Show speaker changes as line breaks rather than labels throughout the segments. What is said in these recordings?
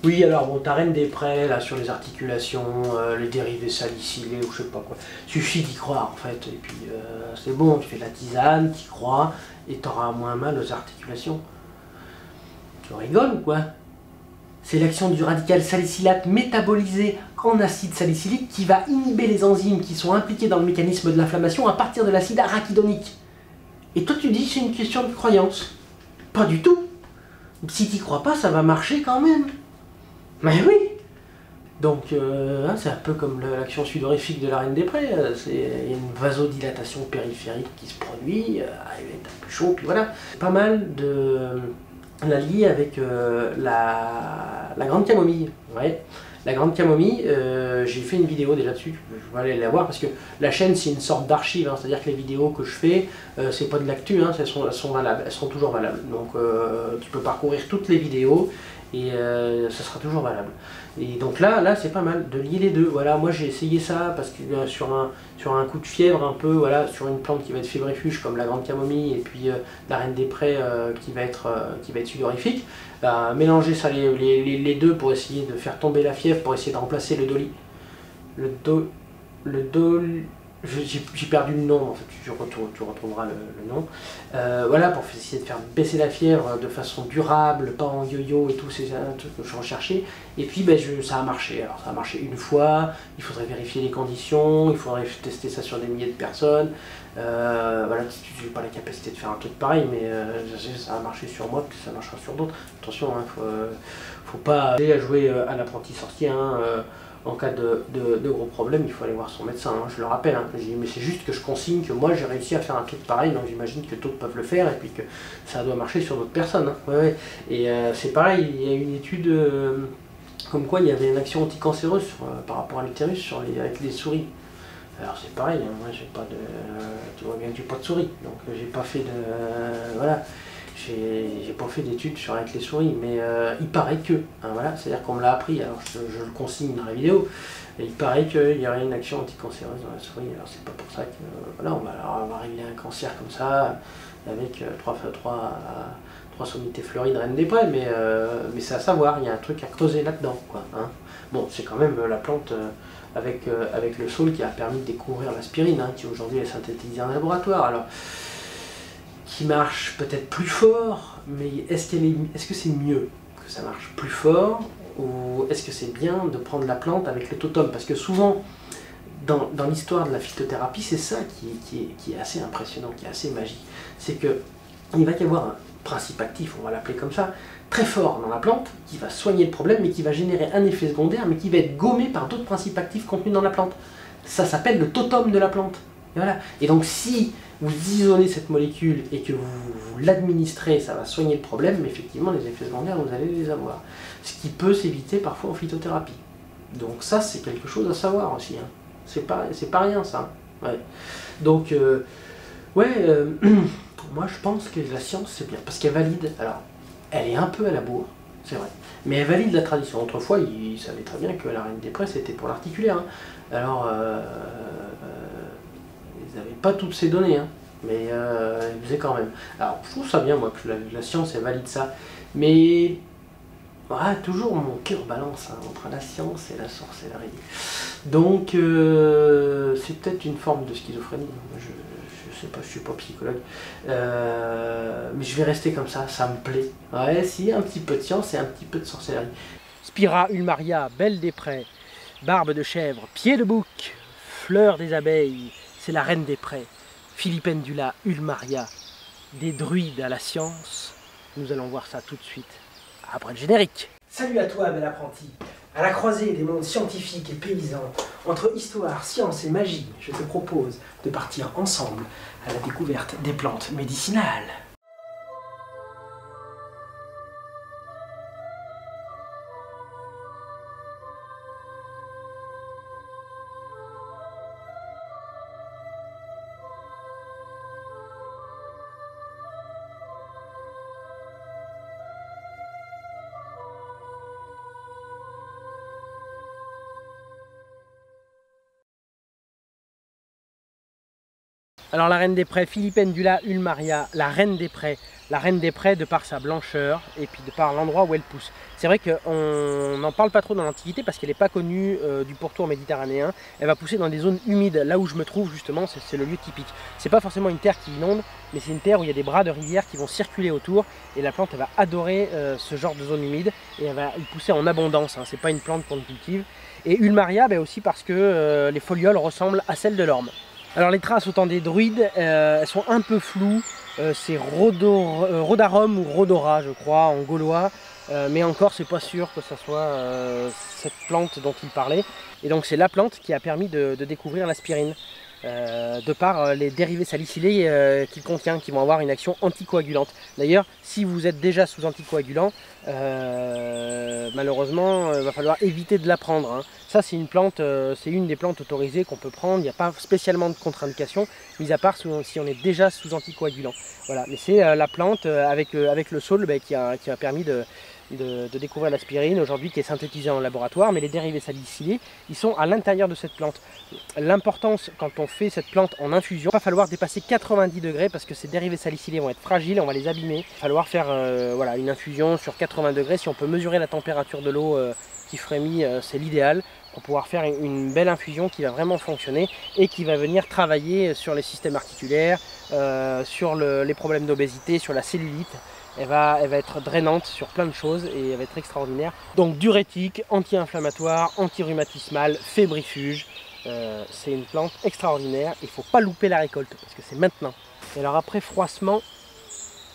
Oui, alors bon, ta Reine des Prés, là, sur les articulations, les dérivés salicylés, ou je sais pas quoi. Suffit d'y croire, en fait, et puis c'est bon, tu fais de la tisane, t'y crois, et t'auras moins mal aux articulations. Tu rigoles ou quoi? C'est l'action du radical salicylate métabolisé en acide salicylique qui va inhiber les enzymes qui sont impliquées dans le mécanisme de l'inflammation à partir de l'acide arachidonique. Et toi tu dis c'est une question de croyance. Pas du tout. Si t'y crois pas, ça va marcher quand même. Mais oui. Donc c'est un peu comme l'action sudorifique de la Reine des Prés. Il y a une vasodilatation périphérique qui se produit, il va être un peu chaud, puis voilà. Pas mal de la lier avec la grande camomille. Ouais. La grande camomille, j'ai fait une vidéo déjà dessus, je vais aller la voir parce que la chaîne c'est une sorte d'archive, hein, c'est-à-dire que les vidéos que je fais, c'est pas de l'actu, hein, elles sont valables, elles sont toujours valables. Donc tu peux parcourir toutes les vidéos et ça sera toujours valable. Et donc là c'est pas mal de lier les deux. Voilà, moi j'ai essayé ça parce que sur un coup de fièvre un peu, voilà, sur une plante qui va être fébrifuge comme la grande camomille et puis la Reine des Prés qui va être sudorifique, mélanger ça les deux pour essayer de faire tomber la fièvre, pour essayer de remplacer le doli. Le doli. J'ai perdu le nom, en fait, tu retrouveras le nom. Voilà, pour essayer de faire baisser la fièvre de façon durable, pas en yo-yo et tout, c'est un truc que je recherchais. Et puis ça a marché. Alors ça a marché une fois, il faudrait vérifier les conditions, il faudrait tester ça sur des milliers de personnes. Voilà, je n'ai pas la capacité de faire un truc pareil, mais ça a marché sur moi, puis ça marchera sur d'autres. Attention, hein, faut pas aller à jouer à l'apprenti sorcier. Hein, en cas de gros problèmes, il faut aller voir son médecin, hein, je le rappelle. Hein, mais c'est juste que je consigne que moi j'ai réussi à faire un truc pareil, donc j'imagine que d'autres peuvent le faire et puis que ça doit marcher sur d'autres personnes. Hein. Ouais, ouais. Et c'est pareil, il y a une étude comme quoi il y avait une action anticancéreuse par rapport à l'utérus avec les souris. Alors c'est pareil, hein, moi j'ai pas de. Tu vois bien que j'ai pas de souris, donc j'ai pas fait de. Voilà. J'ai pas fait d'études avec les souris, mais il paraît que, hein, voilà, c'est-à-dire qu'on me l'a appris, alors je le consigne dans la vidéo, et il paraît qu'il y aurait une action anticancéreuse dans la souris, alors c'est pas pour ça que, voilà, on va régler un cancer comme ça, avec 3 sommités fleuries de Reine des Prés, mais c'est à savoir, il y a un truc à creuser là-dedans, quoi. Hein. Bon, c'est quand même la plante avec le saule qui a permis de découvrir l'aspirine, hein, qui aujourd'hui est synthétisée en laboratoire, alors qui marche peut-être plus fort, mais est-ce que c'est mieux que ça marche plus fort, ou est-ce que c'est bien de prendre la plante avec le totum? Parce que souvent, dans l'histoire de la phytothérapie, c'est ça qui est assez impressionnant, qui est assez magique. C'est qu'il va y avoir un principe actif, on va l'appeler comme ça, très fort dans la plante, qui va soigner le problème, mais qui va générer un effet secondaire, mais qui va être gommé par d'autres principes actifs contenus dans la plante. Ça s'appelle le totum de la plante. Et voilà. Et donc si vous isolez cette molécule et que vous l'administrez, ça va soigner le problème, mais effectivement les effets secondaires, vous allez les avoir. Ce qui peut s'éviter parfois en phytothérapie. Donc ça, c'est quelque chose à savoir aussi. Hein. C'est pas rien ça. Ouais. Donc, moi je pense que la science c'est bien, parce qu'elle valide, alors, elle est un peu à la bourre, c'est vrai, mais elle valide la tradition. Autrefois, ils savaient très bien que la Reine des Prés c'était pour l'articulaire. Hein. Alors, ils n'avaient pas toutes ces données, hein, mais ils faisaient quand même. Alors, je trouve ça bien, moi, que la science elle valide ça, mais voilà, toujours mon cœur balance hein, entre la science et la sorcellerie. Donc, c'est peut-être une forme de schizophrénie. Je sais pas, je suis pas psychologue. Mais je vais rester comme ça me plaît. Ouais, si, un petit peu de science et un petit peu de sorcellerie. Spira ulmaria, belle des prés, barbe de chèvre, pied de bouc, fleur des abeilles, c'est la Reine des Prés. Filipendula ulmaria, des druides à la science. Nous allons voir ça tout de suite après le générique. Salut à toi, bel apprenti. À la croisée des mondes scientifiques et paysans, entre histoire, science et magie, je te propose de partir ensemble à la découverte des plantes médicinales. Alors la reine des prés, Filipendula ulmaria, la reine des prés de par sa blancheur et puis de par l'endroit où elle pousse. C'est vrai qu'on n'en parle pas trop dans l'Antiquité parce qu'elle n'est pas connue du pourtour méditerranéen. Elle va pousser dans des zones humides, là où je me trouve justement, c'est le lieu typique. C'est pas forcément une terre qui inonde, mais c'est une terre où il y a des bras de rivière qui vont circuler autour et la plante elle va adorer ce genre de zone humide et elle va y pousser en abondance, hein. C'est pas une plante qu'on cultive. Et ulmaria aussi parce que les folioles ressemblent à celles de l'orme. Alors les traces autant des druides, elles sont un peu floues, c'est Rhodarum ou Rhodora je crois en gaulois, mais encore c'est pas sûr que ce soit cette plante dont il parlait. Et donc c'est la plante qui a permis de découvrir l'aspirine, de par les dérivés salicylés qu'il contient, qui vont avoir une action anticoagulante. D'ailleurs, si vous êtes déjà sous anticoagulant, malheureusement, il va falloir éviter de la prendre, hein. Ça, c'est une plante, c'est une des plantes autorisées qu'on peut prendre. Il n'y a pas spécialement de contre-indication, mis à part si on est déjà sous anticoagulant. Voilà, mais c'est la plante avec le saule qui a permis de découvrir l'aspirine aujourd'hui, qui est synthétisée en laboratoire, mais les dérivés salicylés, ils sont à l'intérieur de cette plante. L'importance, quand on fait cette plante en infusion, il va falloir dépasser 90 degrés parce que ces dérivés salicylés vont être fragiles, on va les abîmer. Il va falloir faire voilà, une infusion sur 80 degrés. Si on peut mesurer la température de l'eau qui frémit, c'est l'idéal pour pouvoir faire une belle infusion qui va vraiment fonctionner et qui va venir travailler sur les systèmes articulaires, sur les problèmes d'obésité, sur la cellulite. Elle va être drainante sur plein de choses et elle va être extraordinaire. Donc diurétique, anti-inflammatoire, anti-rhumatismale, fébrifuge. C'est une plante extraordinaire. Il ne faut pas louper la récolte parce que c'est maintenant. Et alors après froissement,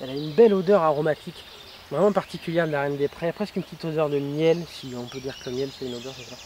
elle a une belle odeur aromatique, vraiment particulière de la reine des prés. Presque une petite odeur de miel, si on peut dire que le miel c'est une odeur, c'est ça.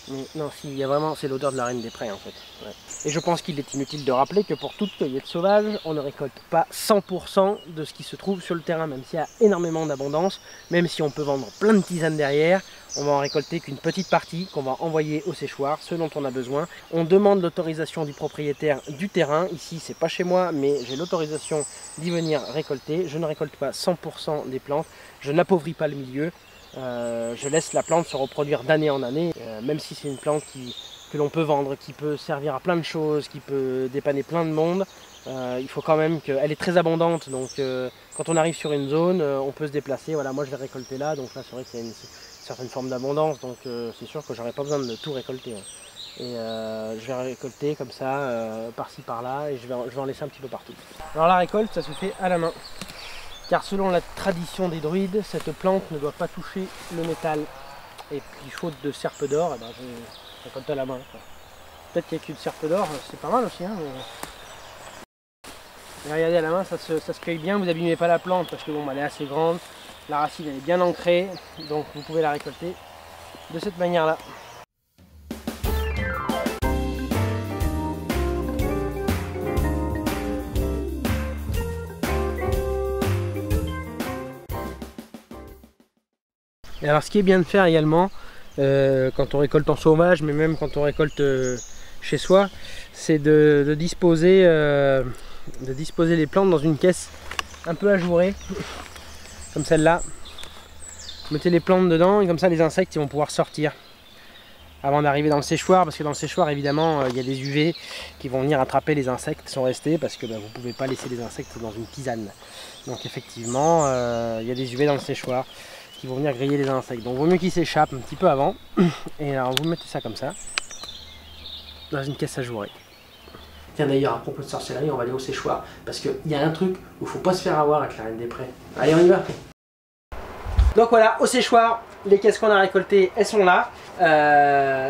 Mais non, si, il y a vraiment, c'est l'odeur de la reine des prés en fait. Ouais. Et je pense qu'il est inutile de rappeler que pour toute cueillette sauvage, on ne récolte pas 100% de ce qui se trouve sur le terrain, même s'il y a énormément d'abondance, même si on peut vendre plein de tisanes derrière, on va en récolter qu'une petite partie qu'on va envoyer au séchoir, ce dont on a besoin. On demande l'autorisation du propriétaire du terrain. Ici, c'est pas chez moi, mais j'ai l'autorisation d'y venir récolter. Je ne récolte pas 100% des plantes, je n'appauvris pas le milieu. Je laisse la plante se reproduire d'année en année, même si c'est une plante que l'on peut vendre, qui peut servir à plein de choses, qui peut dépanner plein de monde. Il faut quand même qu'elle est très abondante, donc quand on arrive sur une zone, on peut se déplacer. Voilà, moi je vais récolter là, donc là c'est vrai qu'il y a une certaine forme d'abondance, donc c'est sûr que j'aurais pas besoin de tout récolter, hein. Et je vais récolter comme ça, par-ci par-là, et je vais en laisser un petit peu partout. Alors la récolte, ça se fait à la main. Car selon la tradition des druides, cette plante ne doit pas toucher le métal. Et puis faute de serpe d'or, je récolte à la main. Peut-être qu'il n'y a qu'une serpe d'or, c'est pas mal aussi. Hein, mais... regardez, à la main, ça se cueille bien, vous n'abîmez pas la plante parce que bon, elle est assez grande, la racine elle est bien ancrée, donc vous pouvez la récolter de cette manière-là. Et alors ce qui est bien de faire également, quand on récolte en sauvage, mais même quand on récolte chez soi, c'est de disposer les plantes dans une caisse un peu ajourée, comme celle-là. Mettez les plantes dedans et comme ça les insectes ils vont pouvoir sortir avant d'arriver dans le séchoir, parce que dans le séchoir évidemment il y a des UV qui vont venir attraper les insectes qui sont restés, parce que vous ne pouvez pas laisser les insectes dans une tisane. Donc effectivement il y a des UV dans le séchoir qui vont venir griller les insectes. Donc il vaut mieux qu'ils s'échappent un petit peu avant. Et alors vous mettez ça comme ça, dans une caisse ajourée. Tiens d'ailleurs, à propos de sorcellerie, on va aller au séchoir. Parce qu'il y a un truc où il ne faut pas se faire avoir avec la reine des prés. Allez, on y va. Donc voilà, au séchoir, les caisses qu'on a récoltées, elles sont là.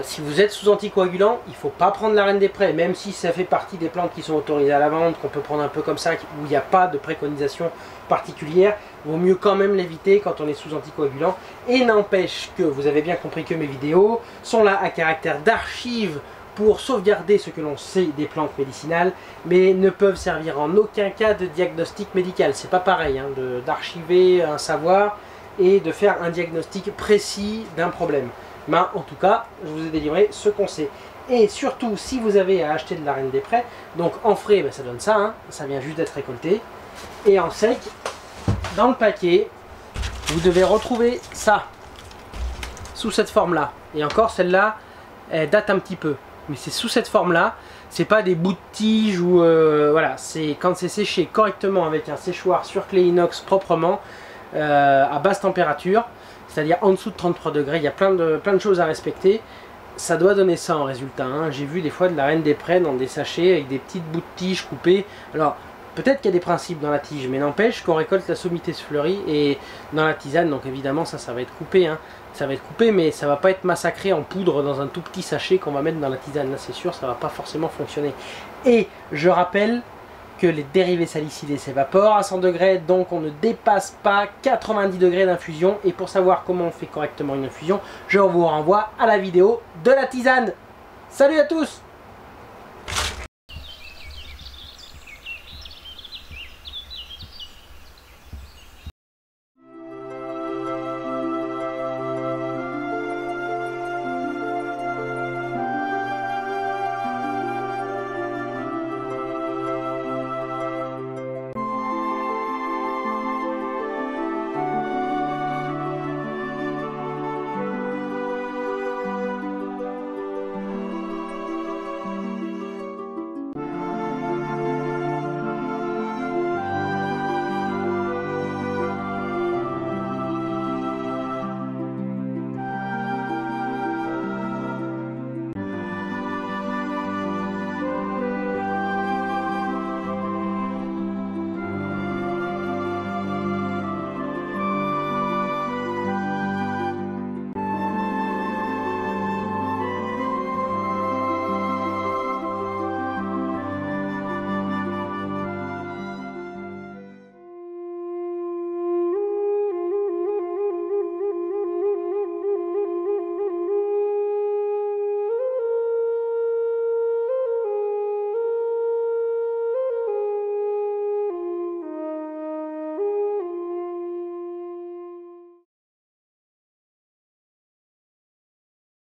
Si vous êtes sous anticoagulant, il ne faut pas prendre la reine des prés, même si ça fait partie des plantes qui sont autorisées à la vente, qu'on peut prendre un peu comme ça, où il n'y a pas de préconisation particulière. Il vaut mieux quand même l'éviter quand on est sous anticoagulant. Et n'empêche que vous avez bien compris que mes vidéos sont là à caractère d'archive pour sauvegarder ce que l'on sait des plantes médicinales, mais ne peuvent servir en aucun cas de diagnostic médical. C'est pas pareil hein, d'archiver un savoir et de faire un diagnostic précis d'un problème. Mais en tout cas, je vous ai délivré ce qu'on sait. Et surtout, si vous avez à acheter de la reine des prés, donc en frais, ben, ça donne ça, hein, ça vient juste d'être récolté. Et en sec, dans le paquet, vous devez retrouver ça, sous cette forme-là. Et encore, celle-là, elle date un petit peu. Mais c'est sous cette forme-là. c'est pas des bouts de tige ou voilà, c'est quand c'est séché correctement avec un séchoir sur clé inox proprement à basse température, c'est-à-dire en dessous de 33 degrés. Il y a plein de choses à respecter. Ça doit donner ça en résultat, hein. J'ai vu des fois de la reine des prés dans des sachets avec des petites bouts de tige coupées. Alors peut-être qu'il y a des principes dans la tige, mais n'empêche qu'on récolte la sommité fleurie et dans la tisane, donc évidemment ça va être coupé, hein. Ça va être coupé, mais ça va pas être massacré en poudre dans un tout petit sachet qu'on va mettre dans la tisane. Là c'est sûr, ça va pas forcément fonctionner. Et je rappelle que les dérivés salicyliés s'évaporent à 100 degrés, donc on ne dépasse pas 90 degrés d'infusion. Et pour savoir comment on fait correctement une infusion, je vous renvoie à la vidéo de la tisane. Salut à tous!